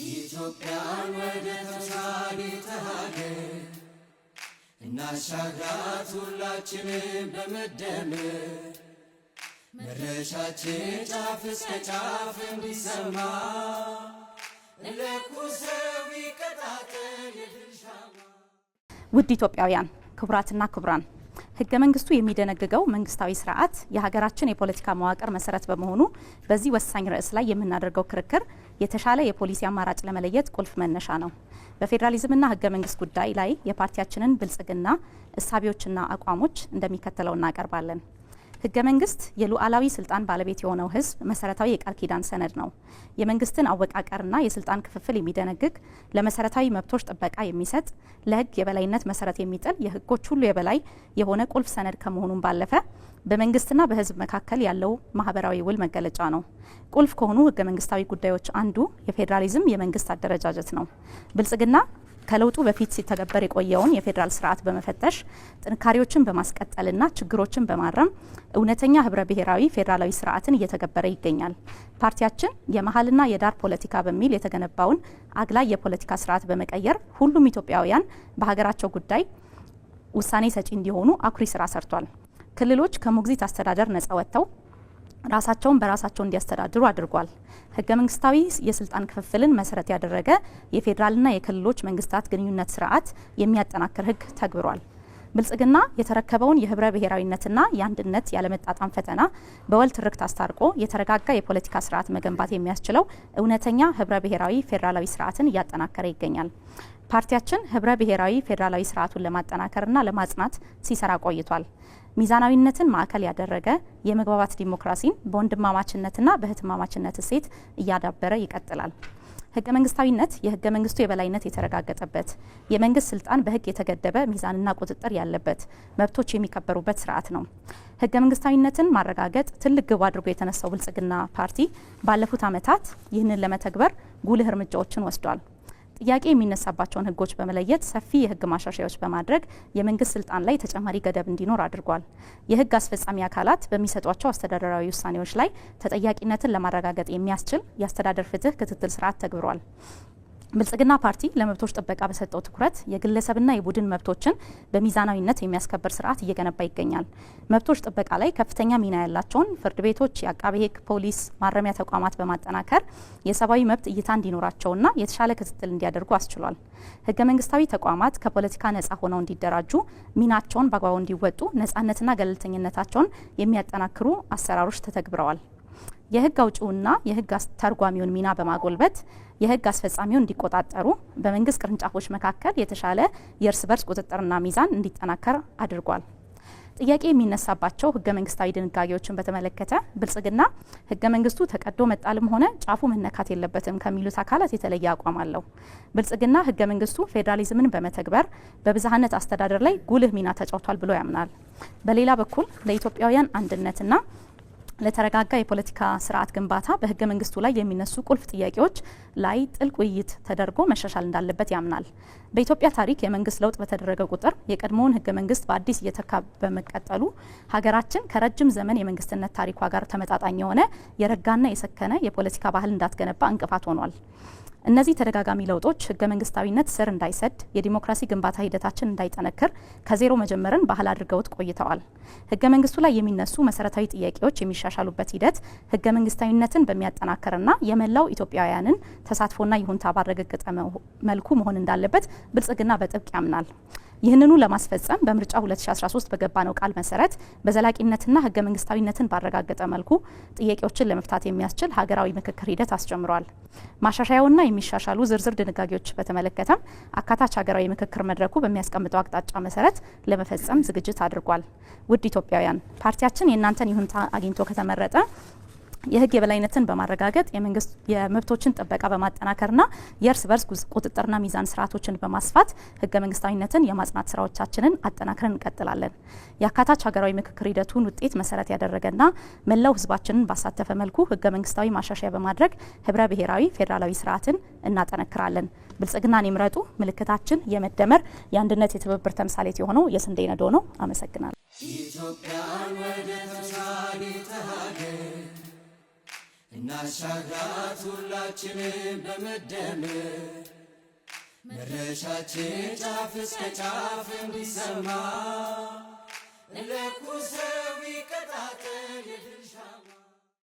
ኢትዮጵያን ወደ ተሻለ ሀገር እናሻግራት ሁላችንም በመደመር መድረሻችን ጫፍ እስከ ጫፍ እንዲሰማ ለኩሰው ይቀጣጠል የድርሻማ። ውድ ኢትዮጵያውያን ክቡራትና ክቡራን፣ ህገ መንግስቱ የሚደነግገው መንግስታዊ ስርዓት የሀገራችን የፖለቲካ መዋቅር መሰረት በመሆኑ በዚህ ወሳኝ ርዕስ ላይ የምናደርገው ክርክር የተሻለ የፖሊሲ አማራጭ ለመለየት ቁልፍ መነሻ ነው። በፌዴራሊዝምና ህገ መንግስት ጉዳይ ላይ የፓርቲያችንን ብልጽግና እሳቤዎችና አቋሞች እንደሚከተለው እናቀርባለን። ህገ መንግስት የሉዓላዊ ስልጣን ባለቤት የሆነው ህዝብ መሰረታዊ የቃል ኪዳን ሰነድ ነው። የመንግስትን አወቃቀርና የስልጣን ክፍፍል የሚደነግግ፣ ለመሰረታዊ መብቶች ጥበቃ የሚሰጥ፣ ለህግ የበላይነት መሰረት የሚጥል፣ የህጎች ሁሉ የበላይ የሆነ ቁልፍ ሰነድ ከመሆኑም ባለፈ በመንግስትና በህዝብ መካከል ያለው ማህበራዊ ውል መገለጫ ነው። ቁልፍ ከሆኑ ህገ መንግስታዊ ጉዳዮች አንዱ የፌዴራሊዝም የመንግስት አደረጃጀት ነው። ብልጽግና ከለውጡ በፊት ሲተገበር የቆየውን የፌዴራል ስርዓት በመፈተሽ ጥንካሬዎችን በማስቀጠልና ችግሮችን በማረም እውነተኛ ህብረ ብሔራዊ ፌዴራላዊ ስርዓትን እየተገበረ ይገኛል። ፓርቲያችን የመሀልና የዳር ፖለቲካ በሚል የተገነባውን አግላይ የፖለቲካ ስርዓት በመቀየር ሁሉም ኢትዮጵያውያን በሀገራቸው ጉዳይ ውሳኔ ሰጪ እንዲሆኑ አኩሪ ስራ ሰርቷል። ክልሎች ከሞግዚት አስተዳደር ነጻ ወጥተው ራሳቸውን በራሳቸው እንዲያስተዳድሩ አድርጓል። ህገ መንግስታዊ የስልጣን ክፍፍልን መሰረት ያደረገ የፌዴራልና የክልሎች መንግስታት ግንኙነት ስርዓት የሚያጠናክር ህግ ተግብሯል። ብልጽግና የተረከበውን የህብረ ብሔራዊነትና የአንድነት ያለመጣጣም ፈተና በወል ትርክት አስታርቆ የተረጋጋ የፖለቲካ ስርዓት መገንባት የሚያስችለው እውነተኛ ህብረ ብሔራዊ ፌዴራላዊ ስርዓትን እያጠናከረ ይገኛል። ፓርቲያችን ህብረ ብሔራዊ ፌዴራላዊ ስርዓቱን ለማጠናከርና ለማጽናት ሲሰራ ቆይቷል። ሚዛናዊነትን ማዕከል ያደረገ የመግባባት ዲሞክራሲን በወንድማማችነትና በህትማማችነት እሴት እያዳበረ ይቀጥላል። ህገ መንግስታዊነት የህገ መንግስቱ የበላይነት የተረጋገጠበት፣ የመንግስት ስልጣን በህግ የተገደበ ሚዛንና ቁጥጥር ያለበት፣ መብቶች የሚከበሩበት ስርዓት ነው። ህገ መንግስታዊነትን ማረጋገጥ ትልቅ ግብ አድርጎ የተነሳው ብልጽግና ፓርቲ ባለፉት ዓመታት ይህንን ለመተግበር ጉልህ እርምጃዎችን ወስዷል። ጥያቄ የሚነሳባቸውን ህጎች በመለየት ሰፊ የህግ ማሻሻያዎች በማድረግ የመንግስት ስልጣን ላይ ተጨማሪ ገደብ እንዲኖር አድርጓል። የህግ አስፈጻሚ አካላት በሚሰጧቸው አስተዳደራዊ ውሳኔዎች ላይ ተጠያቂነትን ለማረጋገጥ የሚያስችል የአስተዳደር ፍትህ ክትትል ስርዓት ተግብሯል። ብልጽግና ፓርቲ ለመብቶች ጥበቃ በሰጠው ትኩረት የግለሰብና የቡድን መብቶችን በሚዛናዊነት የሚያስከብር ስርዓት እየገነባ ይገኛል። መብቶች ጥበቃ ላይ ከፍተኛ ሚና ያላቸውን ፍርድ ቤቶች፣ የአቃቤ ህግ፣ ፖሊስ፣ ማረሚያ ተቋማት በማጠናከር የሰብአዊ መብት እይታ እንዲኖራቸውና የተሻለ ክትትል እንዲያደርጉ አስችሏል። ህገ መንግስታዊ ተቋማት ከፖለቲካ ነጻ ሆነው እንዲደራጁ፣ ሚናቸውን በአግባቡ እንዲወጡ፣ ነጻነትና ገለልተኝነታቸውን የሚያጠናክሩ አሰራሮች ተተግብረዋል። የህግ አውጪውና የህግ አስተርጓሚውን ሚና በማጎልበት የህግ አስፈጻሚውን እንዲቆጣጠሩ በመንግስት ቅርንጫፎች መካከል የተሻለ የእርስ በርስ ቁጥጥርና ሚዛን እንዲጠናከር አድርጓል። ጥያቄ የሚነሳባቸው ህገ መንግስታዊ ድንጋጌዎችን በተመለከተ ብልጽግና ህገ መንግስቱ ተቀዶ መጣልም ሆነ ጫፉ መነካት የለበትም ከሚሉት አካላት የተለየ አቋም አለው። ብልጽግና ህገ መንግስቱ ፌዴራሊዝምን በመተግበር በብዝሃነት አስተዳደር ላይ ጉልህ ሚና ተጫውቷል ብሎ ያምናል። በሌላ በኩል ለኢትዮጵያውያን አንድነትና ለተረጋጋ የፖለቲካ ስርዓት ግንባታ በህገ መንግስቱ ላይ የሚነሱ ቁልፍ ጥያቄዎች ላይ ጥልቅ ውይይት ተደርጎ መሻሻል እንዳለበት ያምናል። በኢትዮጵያ ታሪክ የመንግስት ለውጥ በተደረገ ቁጥር የቀድሞውን ህገ መንግስት በአዲስ እየተካ በመቀጠሉ ሀገራችን ከረጅም ዘመን የመንግስትነት ታሪኳ ጋር ተመጣጣኝ የሆነ የረጋና የሰከነ የፖለቲካ ባህል እንዳትገነባ እንቅፋት ሆኗል። እነዚህ ተደጋጋሚ ለውጦች ህገ መንግስታዊነት ስር እንዳይሰድ፣ የዲሞክራሲ ግንባታ ሂደታችን እንዳይጠነክር ከዜሮ መጀመርን ባህል አድርገውት ቆይተዋል። ህገ መንግስቱ ላይ የሚነሱ መሰረታዊ ጥያቄዎች የሚሻሻሉበት ሂደት ህገ መንግስታዊነትን በሚያጠናክርና የመላው ኢትዮጵያውያንን ተሳትፎና ይሁንታ ባረጋገጠ መልኩ መሆን እንዳለበት ብልጽግና በጥብቅ ያምናል። ይህንኑ ለማስፈጸም በምርጫ 2013 በገባነው ቃል መሰረት በዘላቂነትና ህገ መንግስታዊነትን ባረጋገጠ መልኩ ጥያቄዎችን ለመፍታት የሚያስችል ሀገራዊ ምክክር ሂደት አስጀምሯል። ማሻሻያውና የሚሻሻሉ ዝርዝር ድንጋጌዎች በተመለከተም አካታች ሀገራዊ ምክክር መድረኩ በሚያስቀምጠው አቅጣጫ መሰረት ለመፈጸም ዝግጅት አድርጓል። ውድ ኢትዮጵያውያን፣ ፓርቲያችን የእናንተን ይሁንታ አግኝቶ ከተመረጠ የህግ የበላይነትን በማረጋገጥ የመብቶችን ጥበቃ በማጠናከርና የእርስ በርስ ቁጥጥርና ሚዛን ስርዓቶችን በማስፋት ህገ መንግስታዊነትን የማጽናት ስራዎቻችንን አጠናክረን እንቀጥላለን። የአካታች ሀገራዊ ምክክር ሂደቱን ውጤት መሰረት ያደረገና መላው ህዝባችንን ባሳተፈ መልኩ ህገ መንግስታዊ ማሻሻያ በማድረግ ህብረ ብሔራዊ ፌዴራላዊ ስርዓትን እናጠነክራለን። ብልጽግናን ይምረጡ። ምልክታችን የመደመር የአንድነት የትብብር ተምሳሌት የሆነው የስንዴ ነዶ ነው። አመሰግናለሁ። ኢትዮጵያን ወደ ተሻለ ሀገር እናሻግራት ሁላችንም በመደመር መድረሻችን ጫፍ እስከ ጫፍ እንዲሰማ እንለኩሰ